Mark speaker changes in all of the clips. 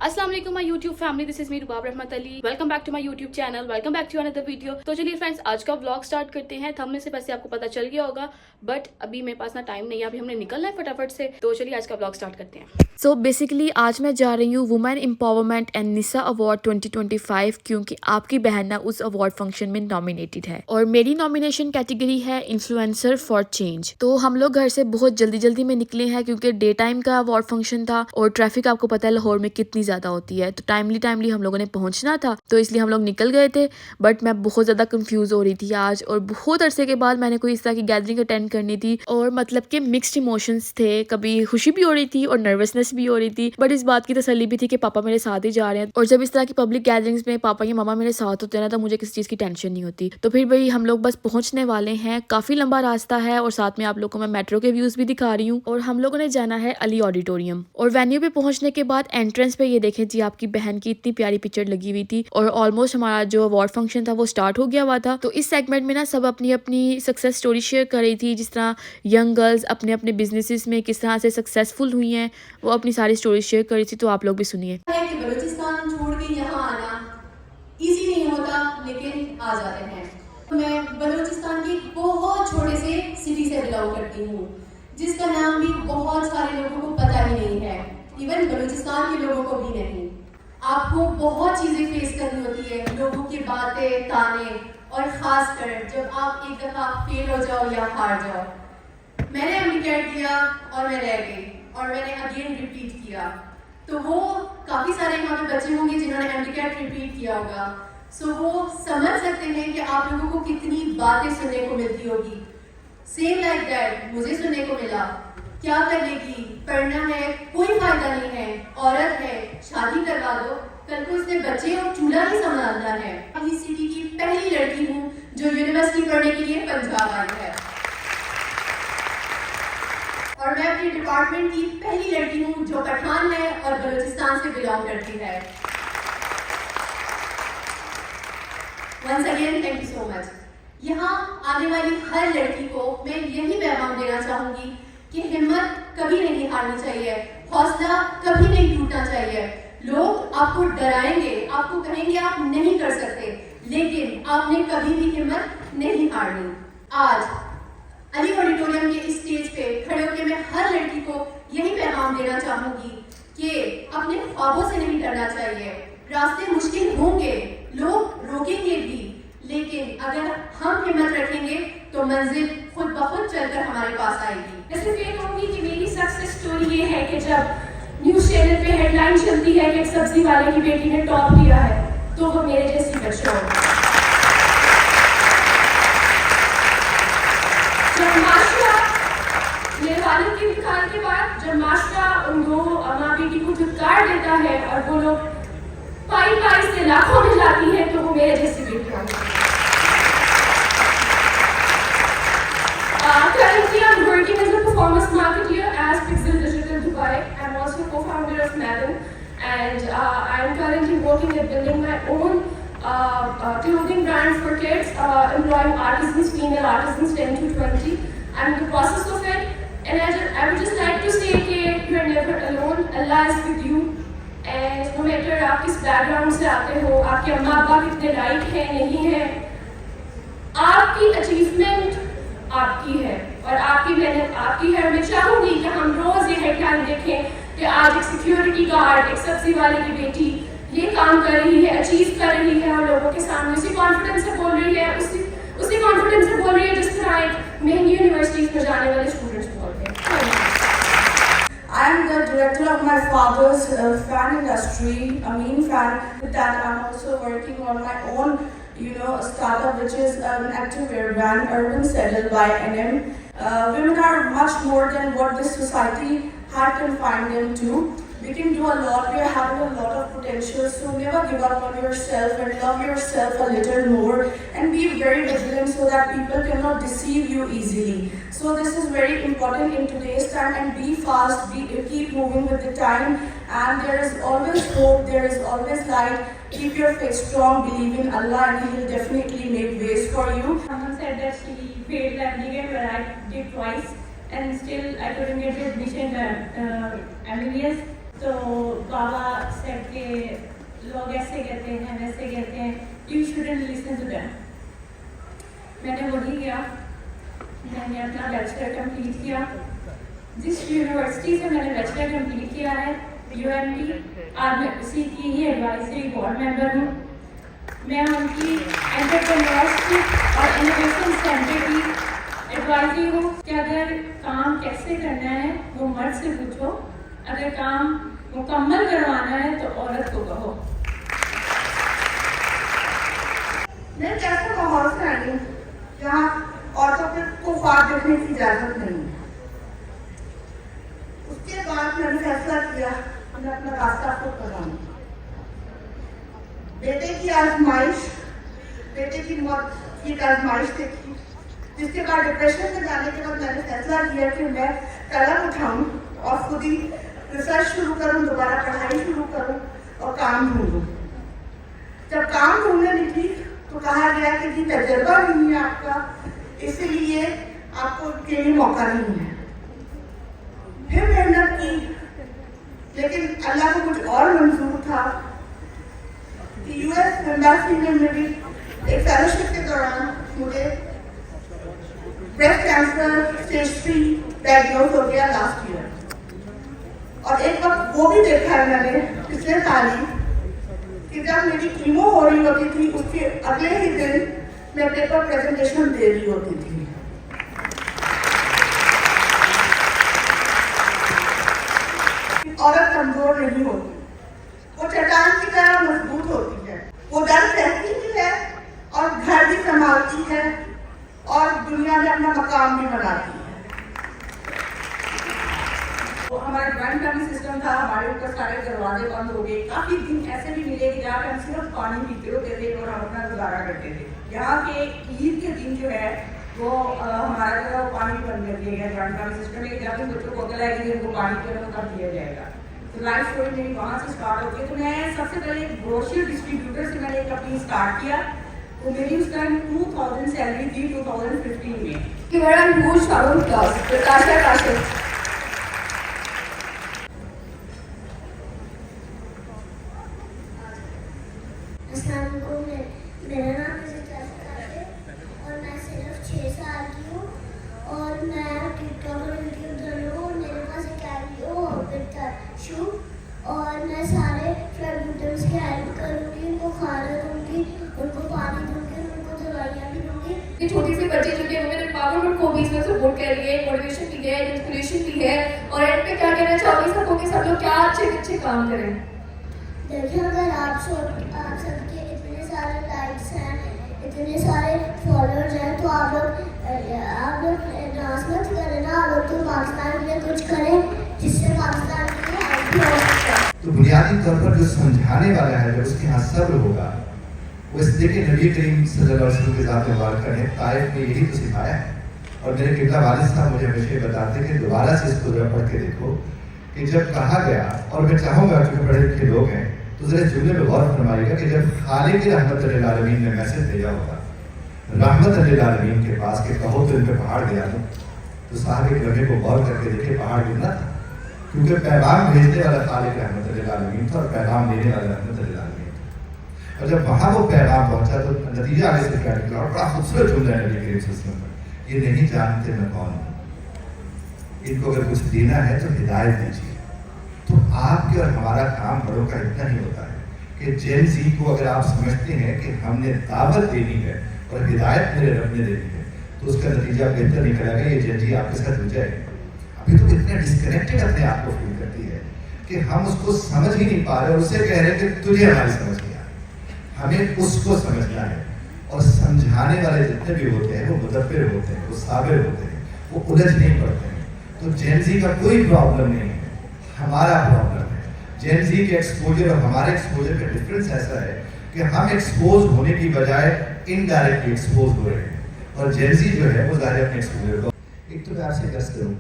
Speaker 1: अस्सलाम वालेकुम my YouTube family, this is me Rubab Rahmat Ali. Welcome back to my YouTube channel, welcome back to another video. तो चलिए friends, आज का व्लॉग स्टार्ट करते हैं। थंबनेल से वैसे आपको पता चल गया होगा, बट अभी मेरे पास ना टाइम नहीं है, अभी हमने निकलना है फटाफट से। तो चलिए आज का व्लॉग स्टार्ट करते हैं। सो बेसिकली आज मैं जा रही हूँ women empowerment and Nisa award 2025, क्योंकि आपकी बहन ना उस अवार्ड फंक्शन में नॉमिनेटेड है और मेरी नॉमिनेशन कैटेगरी है इन्फ्लुएंसर फॉर चेंज। तो हम लोग घर से बहुत जल्दी जल्दी में निकले हैं, क्योंकि डे टाइम का अवार्ड फंक्शन था और ट्रैफिक आपको पता है लाहौर में कितनी ज्यादा होती है, तो टाइमली हम लोगों ने पहुंचना था, तो इसलिए हम लोग निकल गए थे। बट मैं बहुत ज्यादा कंफ्यूज हो रही थी आज, और बहुत अरसे के बाद मैंने कोई इस तरह की गैदरिंग अटेंड करनी थी, और मतलब कि मिक्स्ड इमोशंस थे, कभी खुशी भी हो रही थी और नर्वसनेस भी हो रही थी, बट इस बात की तसल्ली भी थी कि पापा मेरे साथ ही जा रहे हैं। और जब इस तरह की पब्लिक गैदरिंग्स में पापा या मामा मेरे साथ होते हैं ना, तो मुझे किसी चीज की टेंशन नहीं होती। तो फिर भाई हम लोग बस पहुंचने वाले हैं, काफी लंबा रास्ता है, और साथ में आप लोगों को मैं मेट्रो के व्यूज भी दिखा रही हूँ। और हम लोगों ने जाना है अली ऑडिटोरियम, और वेन्यू पे पहुंचने के बाद एंट्रेंस पे ये देखें जी, आपकी बहन की इतनी प्यारी पिक्चर लगी हुई थी, और ऑलमोस्ट हमारा जो अवार्ड फंक्शन था वो स्टार्ट हो गया हुआ था। तो इस सेगमेंट में ना सब अपनी अपनी सक्सेस स्टोरी शेयर कर रही थी, जिस तरह यंग गर्ल्स अपने अपने बिजनेसेस में किस तरह से सक्सेसफुल हुई हैं, वो अपनी सारी स्टोरी शेयर कर रही थी। तो आप लोग भी सुनिए।
Speaker 2: बलूचिस्तान छोड़ के यहाँ आना इजी नहीं होता, लेकिन आ जाते हैं। मैं बलूचिस्तान की बहुत छोटे से सिटी से बिलोंग करती हूँ, जिसका नाम भी बहुत सारे लोगों को पता ही नहीं है, इवन बलूचिस्तान के लोगों को भी नहीं। आपको बहुत चीजें फेस करनी होती है, लोगों की बातें, ताने, और खास कर जब आप एक दफा फेल हो जाओ या हार जाओ। मैंने एमडीकैट किया और मैं रह गई, और मैंने अगेन रिपीट किया। तो वो काफी सारे यहाँ पे बच्चे होंगे जिन्होंने एमडीकैट रिपीट किया होगा, सो वो समझ सकते हैं कि आप लोगों को कितनी बातें सुनने को मिलती होगी। सेम लाइक दैट मुझे सुनने को मिला, क्या कर लेगी, पढ़ना है, कोई फायदा नहीं है, औरत है, शादी करवा दो, कल को इसने बच्चे और चूल्हा ही संभालना है। अपनी सिटी की पहली लड़की हूँ जो यूनिवर्सिटी पढ़ने के लिए पंजाब आई है, और मैं अपने डिपार्टमेंट की पहली लड़की हूँ जो पठान है और बलूचिस्तान से बिलोंग करती है। Once again thank you so much. यहाँ आने वाली हर लड़की को मैं यही पैगाम देना चाहूंगी कि हिम्मत कभी नहीं हारनी चाहिए, हौसला कभी नहीं टूटना चाहिए। लोग आपको डराएंगे, आपको कहेंगे आप नहीं कर सकते, लेकिन आपने कभी भी हिम्मत नहीं हारनी। आज अली ऑडिटोरियम के इस स्टेज पे खड़े होकर मैं हर लड़की को यही पैगाम देना चाहूंगी कि अपने ख्वाबों से नहीं डरना चाहिए। रास्ते मुश्किल होंगे, लोग रोकेंगे भी, लेकिन अगर हम हिम्मत रखेंगे तो मंजिल खुद ब खुद चलकर हमारे पास आएगी।
Speaker 3: मैं सिर्फ ये कहूंगी कि मेरी सक्सेस स्टोरी ये है कि जब न्यूज चैनल पे हेडलाइन चलती है कि एक सब्जी वाले की बेटी ने टॉप किया है, तो वो मेरे जैसी बच्चा होगा। जब माशरा मेरे वालिद के इंतकाल के बाद जब माशरा उन दो माँ बेटी को धुतकार देता है और वो लोग पाई से लाखों में जाती है, तो वो मेरे जैसी बेटी होगी। Currently, I'm working as a performance marketer at Pixel Digital Dubai. I'm also co-founder of Madden, and I'm currently working at building my own clothing brand for kids, employing artisans, female artisans 10 to 20. I'm in the process of it, and I would just like to say that you are never alone. Allah is with you, and no matter आप किस background से आते हो, आपके अम्मा अब्बा कितने like हैं नहीं हैं, आपकी achievement आपकी है और आपकी मेहनत आपकी है। मैं चाहूंगी कि हम रोज ये हेडलाइन देखें कि आज एक सिक्योरिटी गार्ड, एक सब्जी वाले की बेटी ये काम कर रही है, अचीव कर रही है, और लोगों के सामने उसी कॉन्फिडेंस से बोल रही है, उसी कॉन्फिडेंस से बोल रही है जिस तरह एक महंगी यूनिवर्सिटीज में जाने वाले स्टूडेंट्स बोलते हैं।
Speaker 4: I am the director of my father's fan industry, Amin Fan. With that, I'm also working on my own, startup, which is an activewear brand, Urban Settle by NM. Women are much more than what this society had confined them to. We can do a lot. We are having a lot of potential. So never give up on yourself and love yourself a little more, and be very vigilant so that people cannot deceive you easily. So this is very important in today's time, and be fast, keep moving with the time, and there is always hope, there is always light. Keep your faith strong, believe in Allah, and He will definitely make ways for you.
Speaker 3: Someone said that she failed the MBA, but I did twice, and still I couldn't get admission at MBBS.
Speaker 5: तो बाबा said कि लोग ऐसे कहते हैं वैसे कहते हैं, you shouldn't listen to them. मैंने वही किया, मैंने अपना बैचलर कंप्लीट किया। जिस यूनिवर्सिटी से मैंने बैचलर कंप्लीट किया है UMT, आज मैं उसी की ही एडवाइजरी बोर्ड मेंबर हूँ। मैं उनकी एंटरप्रेन्योरशिप और इनोवेशन सेंटर की एडवाइजरी हूँ कि अगर काम कैसे करना है वो मर्द से पूछो, अगर काम मुकम्मल करवाना है तो औरत को कहो।
Speaker 4: मैं एक ऐसे माहौल से आई हूँ जहाँ औरतों को ख्वाब देखने की इजाजत नहीं है। उसके बाद मैंने फैसला किया मैं अपना रास्ता खुद बनाऊँ। बेटे की आजमाइश, बेटे की मौत की एक आजमाइश देखी, जिसके बाद डिप्रेशन में जाने के बाद मैंने फैसला किया कि मैं कलम उठाऊं और खुद ही रिसर्च शुरू करूं, दोबारा पढ़ाई शुरू करूं और काम ढूंढूं। जब काम ढूंढने निकली तो कहा गया कि जी तजर्बा नहीं है आपका, इसीलिए आपको के लिए मौका नहीं है। फिर मेहनत की, लेकिन अल्लाह को कुछ और मंजूर था कि यूएस एम्बेसी में मेरी एक फेलोशिप के दौरान मुझे ब्रेस्ट कैंसर स्टेज 3 डायग्नोज हो गया लास्ट ईयर। और एक वक्त वो भी देखा है मैंने पिछले साल ही कि जब मेरी कीमो हो रही होती थी उसके अगले ही दिन मैं पेपर प्रेजेंटेशन दे रही होती थी। औरत कमजोर नहीं होती, वो चट्टान की तरह मजबूत होती है, वो डर सहती भी है और घर भी संभालती है और दुनिया में अपना मकाम भी बनाती है।
Speaker 6: तो हमारा ज्वाइंट फैमिली सिस्टम था, हमारे ऊपर सारे दरवाजे बंद हो गए। काफी दिन ऐसे भी मिले कि जहाँ पे हम सिर्फ पानी पीते होते थे और हम अपना गुजारा करते थे। यहाँ के ईद के दिन जो है वो हमारा जो है वो पानी बंद कर दिया गया ज्वाइंट फैमिली सिस्टम में। जब भी बच्चों को अकल आएगी उनको पानी पीना तब दिया जाएगा। तो लाइफ स्टोरी मेरी वहाँ से स्टार्ट होती है। तो मैं सबसे पहले एक ब्रोशर डिस्ट्रीब्यूटर से मैंने एक अपनी स्टार्ट किया। तो मेरी उस टाइम 2000 सैलरी थी 2015 में।
Speaker 3: कि बड़ा ह्यूज शाउट क्लास प्रकाशा काशिफ।
Speaker 7: मेरा नाम है और मैं सिर्फ 6 साल की हूँ और मैं टिकटॉक और यूट्यूब दोनों हूँ। मेरे पास एक वीडियो हॉबिट का शू और मैं सारे फ्रेंड्स की हेल्प करूँगी, उनको खाना दूँगी, उनको पानी दूँगी, उनको दवाइयाँ भी दूँगी।
Speaker 3: ये छोटी सी बच्ची जो कि हमें मेरे पापा को भी इसमें सपोर्ट कर रही है, मोटिवेशन दी है, इंस्पिरेशन दी है। और एंड पे क्या कहना चाहोगे सबको कि सब लोग क्या अच्छे काम करें?
Speaker 7: देखिए अगर आप सबके इतने सारे लाइक्स हैं, इतने सारे फॉलोअर्स हैं तो आप लोग नाश मत करें ना। आप लोग तो पाकिस्तान के लिए कुछ करें जिससे पाकिस्तान के लिए हेल्प भी हो सकता है।
Speaker 8: तो बुनियादी तौर पर जो समझाने वाला है जब उसके यहाँ सब्र होगा, वो इस देखिए नबी करीम सल्लल्लाहु अलैहि वसल्लम के साथ मुबारक ने ताइफ में यही तो सिखाया है। और मेरे किबला वालिद साहब मुझे हमेशा बताते कि दोबारा से इसको जरा पढ़ के देखो कि जब कहा गया, और मैं चाहूँगा क्योंकि पढ़े लिखे लोग हैं तो जरा जुमले में गौर फरमाइएगा कि जब खालिक रहमत लिल आलमीन ने मैसेज भेजा होगा रहमत लिल आलमीन के पास कि कहो तो इन पे पहाड़ गिरा दो, तो साहब एक लम्हे को गौर करके देखे पहाड़ गिरना था, क्योंकि पैगाम भेजने वाला खालिक रहमत लिल आलमीन था और पैगाम देने वाला रहमत लिल आलमीन था। और जब वहाँ वो पैगाम पहुँचा तो नतीजा आगे से क्या निकला, और बड़ा खूबसूरत जुमला है नबी करीम सल्लल्लाहु अलैहि वसल्लम पर, ये नहीं जानते मैं कौन हूँ, इनको अगर कुछ देना है तो हिदायत दीजिए। तो आपके और हमारा काम बड़ों का इतना ही होता है कि जेन ज़ी को अगर आप समझते हैं कि हमने दावत देनी है और हिदायत मेरे रब ने देनी है, तो उसका नतीजा बेहतर निकलेगा। ये जेन ज़ी आपके साथ हो जाए। अभी तो इतना डिस्कनेक्टेड अपने आप को फील करती है कि हम उसको समझ ही नहीं पा रहे और उससे कह रहे हैं कि तुझे हमारी समझ नहीं आ रही। हमें उसको समझना है और समझाने वाले जितने भी होते हैं वो मुदब्बिर होते हैं, वो साबिर होते हैं, वो उलझ नहीं पड़ते हैं। तो जेन ज़ी का कोई प्रॉब्लम नहीं है, हमारा प्रॉब्लम है। जेन ज़ी के एक्सपोजर और हमारे एक्सपोजर का डिफरेंस ऐसा है कि हम एक्सपोज होने की बजाय इनडायरेक्टली एक्सपोज हो रहे हैं और जेन ज़ी जो है वो ज़ाहिर अपने एक्सपोजर को। एक तो मैं आपसे दर्ज करूँ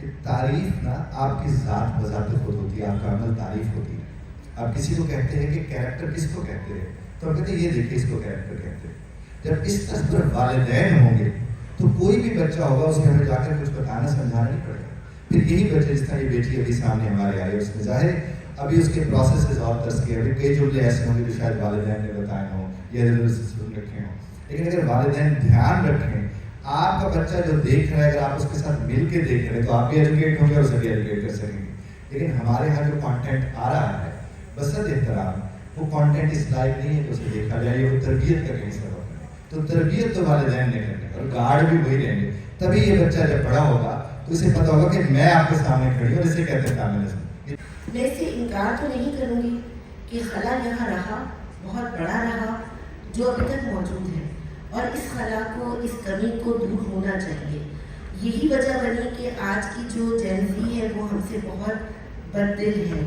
Speaker 8: कि तारीफ ना आपकी ज़ात बज़ात खुद होती है, आपका अमल तारीफ होती है। आप किसी को कहते हैं कि कैरेक्टर किसको कहते हैं, तो हम कहते हैं ये देखिए इसको कैरेक्टर कहते हैं। जब इस तरह वालिदैन होंगे तो कोई भी बच्चा होगा उसे हमें जाकर कुछ बताना समझाना नहीं पड़ेगा। फिर यही बच्चे, जिस तरह ये बेटी अभी सामने हमारे आई, उसमें ज़ाहिर अभी उसके प्रोसेस और तरस के अभी कई जुमले ऐसे होंगे जो शायद वालिदैन ने बताए हों या सुन रखे हों, लेकिन अगर वालिदैन ध्यान रखें, आपका बच्चा जो देख रहा है अगर आप उसके साथ मिल के देख रहे हैं तो आप भी एजुकेट होंगे और सभी एजुकेट कर सकेंगे। लेकिन हमारे यहाँ जो कंटेंट आ रहा है बसत एहतराम, वो कंटेंट इस लायक नहीं है कि उसे देखा जाए, ये वो तरबियत का कहीं सबब है। तो तरबियत तो वालिदैन ने करनी और गार्ड भी वही रहेंगे, तभी ये बच्चा जब बड़ा होगा तो उसे पता होगा कि मैं आपके सामने खड़ी हूँ और इसे कहते हैं कामिल।
Speaker 9: मैं इससे इनकार तो नहीं करूँगी कि खला यहाँ रहा, बहुत बड़ा रहा, जो अभी तक मौजूद है, और इस खला को, इस कमी को दूर होना चाहिए। यही वजह बनी कि आज की जो जेनजी है वो हमसे बहुत बददिल है।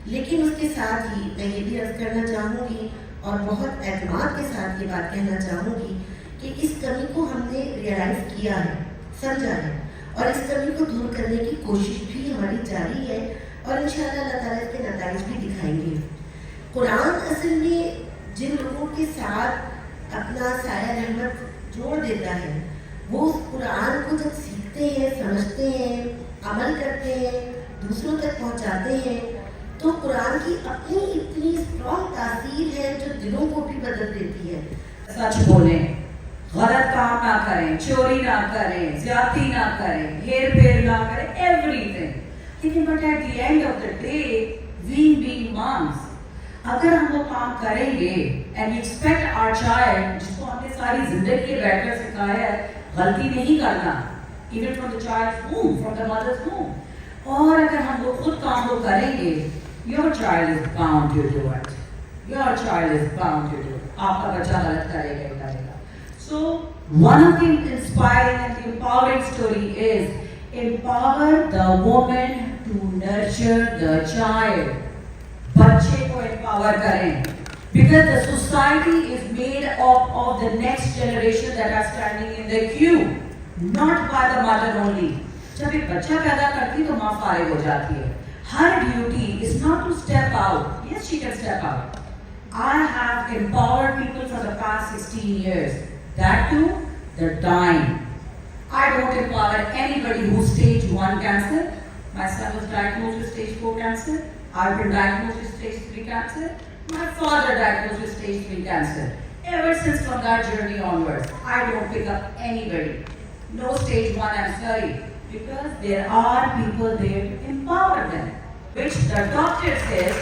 Speaker 9: लेकिन उसके साथ ही मैं ये भी अर्ज़ करना चाहूँगी और बहुत एतमाद के साथ ये बात कहना चाहूँगी कि इस कमी को हमने रियलाइज़ किया है, समझा है, और इस कमी को दूर करने की कोशिश भी हमारी जारी है और इंशाअल्लाह अल्लाह ताला इसके नताइज भी दिखाएंगे। कुरान असल में जिन लोगों के साथ अपना साया रहमत जोड़ देता है, वो उस कुरान को जब सीखते हैं, समझते हैं, अमल करते हैं, दूसरों तक पहुंचाते हैं, तो कुरान की अपनी इतनी स्ट्रॉन्ग तासीर है जो दिलों को भी बदल देती है।
Speaker 6: सच बोलें, गलत काम ना करें, चोरी ना करें, ज्यादती ना करें, हेर फेर ना करें, एवरीथिंग। लेकिन but at the end of the day we being moms, अगर हम वो काम करेंगे and we expect our child, जिसको हमने सारी जिंदगी के बैठकर सिखाया है गलती नहीं करना, even from the child home, from the mother's home, और अगर हम वो खुद काम को करेंगे, your child is bound to do it, your child is bound to do, आपका बच्चा गलत करेगा ही करेगा। So one of the inspiring and the empowering story is empower the woman to nurture the child. बच्चे को empower करें, because the society is made up of the next generation that are standing in the queue, not by the mother only. जब एक बच्चा पैदा करती है तो माँ फारिग हो जाती है। Her duty is not to step out. Yes, she can step out. I have empowered people for the past 16 years. That too, they're dying. I don't empower anybody who's stage 1 cancer. My son was diagnosed with stage 4 cancer. I've been diagnosed with stage 3 cancer. My father diagnosed with stage 3 cancer. Ever since from that journey onwards, I don't pick up anybody. No stage 1, I'm sorry. Because there are people there to empower them. Which the doctor says,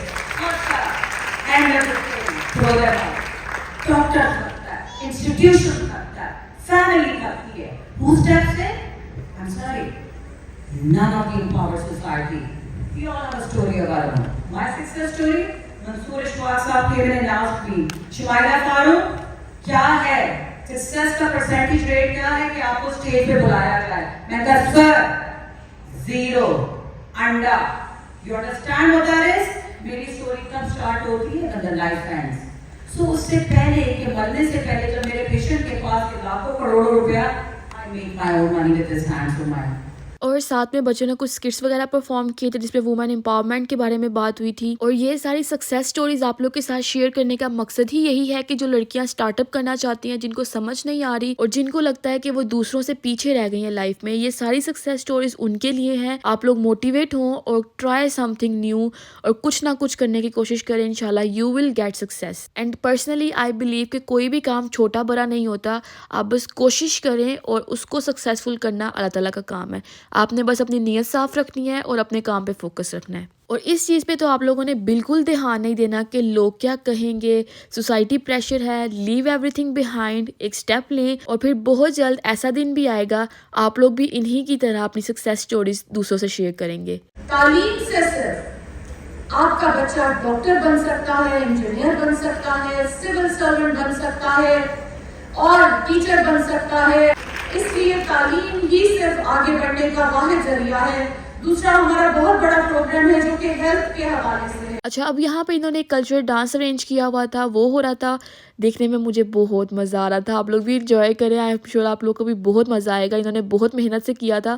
Speaker 6: end of the story, throw them out. Doctor institution करता है, family करती है, who steps in? I'm sorry, none of the empowered society. We all have a story of our own. My success story, Mansoor Ishfaq साहब के मैंने last भी, शुमाइला फारूक, क्या है सक्सेस का परसेंटेज रेट क्या है कि आपको स्टेज पे बुलाया जाए? मैं कहा सर 0 अंडा। You understand what that is? मेरी स्टोरी कब स्टार्ट होती है? When the life ends. So उससे पहले कि मरने से पहले जब मेरे पेशेंट के पास लाखों करोड़ों रुपया, I make my own money with this hands to mine.
Speaker 1: और साथ में बच्चों ने कुछ स्किट्स वगैरह परफॉर्म किए थे जिसमें वुमेन एम्पावरमेंट के बारे में बात हुई थी। और ये सारी सक्सेस स्टोरीज आप लोग के साथ शेयर करने का मकसद ही यही है कि जो लड़कियां स्टार्टअप करना चाहती हैं, जिनको समझ नहीं आ रही और जिनको लगता है कि वो दूसरों से पीछे रह गई हैं लाइफ में, ये सारी सक्सेस स्टोरीज उनके लिए हैं। आप लोग मोटिवेट हों और ट्राई समथिंग न्यू और कुछ ना कुछ करने की कोशिश करें, इंशाल्लाह you will get success. And personally I believe कि कोई भी काम छोटा बड़ा नहीं होता, आप बस कोशिश करें और उसको सक्सेसफुल करना अल्लाह ताला का काम है। आपने बस अपनी नीयत साफ रखनी है और अपने काम पे फोकस रखना है। और इस चीज़ पे तो आप लोगों ने बिल्कुल ध्यान नहीं देना कि लोग क्या कहेंगे, सोसाइटी प्रेशर है, लीव एवरीथिंग बिहाइंड, एक स्टेप लें और फिर बहुत जल्द ऐसा दिन भी आएगा आप लोग भी इन्हीं की तरह अपनी सक्सेस स्टोरीज दूसरों से शेयर करेंगे।
Speaker 3: तालीम से सिर्फ आपका बच्चा डॉक्टर बन सकता है, इंजीनियर बन सकता है, सिविल सर्वेंट बन सकता है और टीचर बन सकता है। इसलिए तालीम ही सिर्फ आगे बढ़ने का वाहिद जरिया है। दूसरा हमारा बहुत बड़ा प्रोग्राम है जो कि हेल्थ के हवाले से है।
Speaker 1: अच्छा, अब यहाँ पे इन्होंने एक कल्चरल डांस अरेंज किया हुआ था, वो हो रहा था, देखने में मुझे बहुत मज़ा आ रहा था। आप लोग भी इंजॉय करें, आई एम श्योर आप लोग को भी बहुत मज़ा आएगा। इन्होंने बहुत मेहनत से किया था।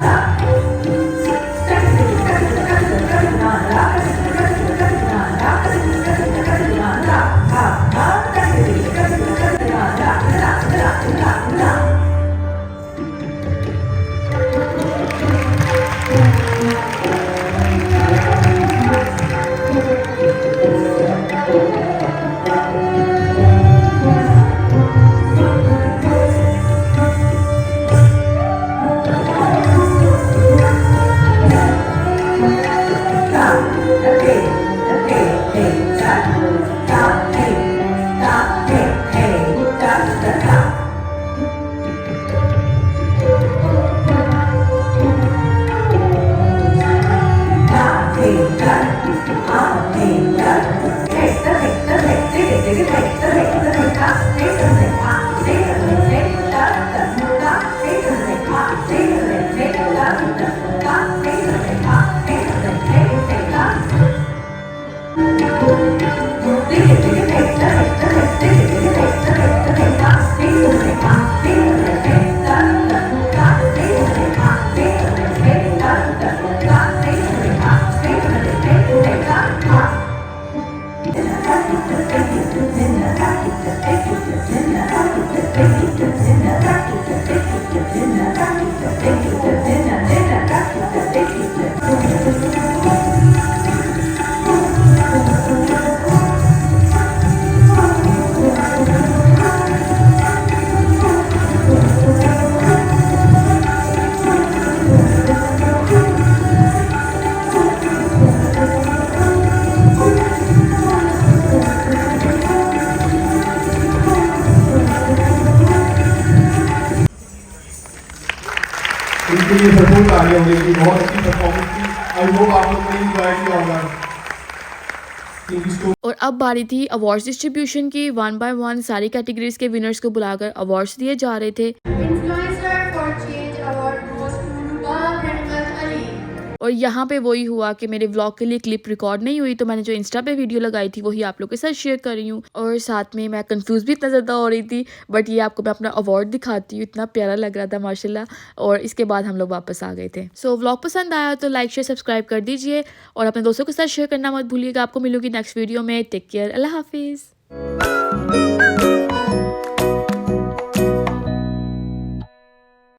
Speaker 10: इनके लिए सपोर्ट आ गया होगी, बहुत अच्छी परफॉर्मेंस थी। आई होप आप लोगों ने एंजॉय किया होगा।
Speaker 1: और अब बारी थी अवार्ड्स डिस्ट्रीब्यूशन की। 1 by 1 सारी कैटेगरीज के विनर्स को बुलाकर अवार्ड्स दिए जा रहे थे।
Speaker 2: Influencer for change award goes to Rubab Rahmat Ali.
Speaker 1: और यहाँ पे वही हुआ कि मेरे व्लॉग के लिए क्लिप रिकॉर्ड नहीं हुई, तो मैंने जो इंस्टा पे वीडियो लगाई थी वही आप लोग के साथ शेयर कर रही हूँ। और साथ में मैं कंफ्यूज भी इतना ज़्यादा हो रही थी, बट ये आपको मैं अपना अवार्ड दिखाती हूँ। इतना प्यारा लग रहा था माशाल्लाह। और इसके बाद हम लोग वापस आ गए थे। सो व्लॉग पसंद आया तो लाइक शेयर सब्सक्राइब कर दीजिए और अपने दोस्तों के साथ शेयर करना मत भूलिएगा। आपको मिलूंगी नेक्स्ट वीडियो में। टेक केयर, अल्लाह हाफिज़।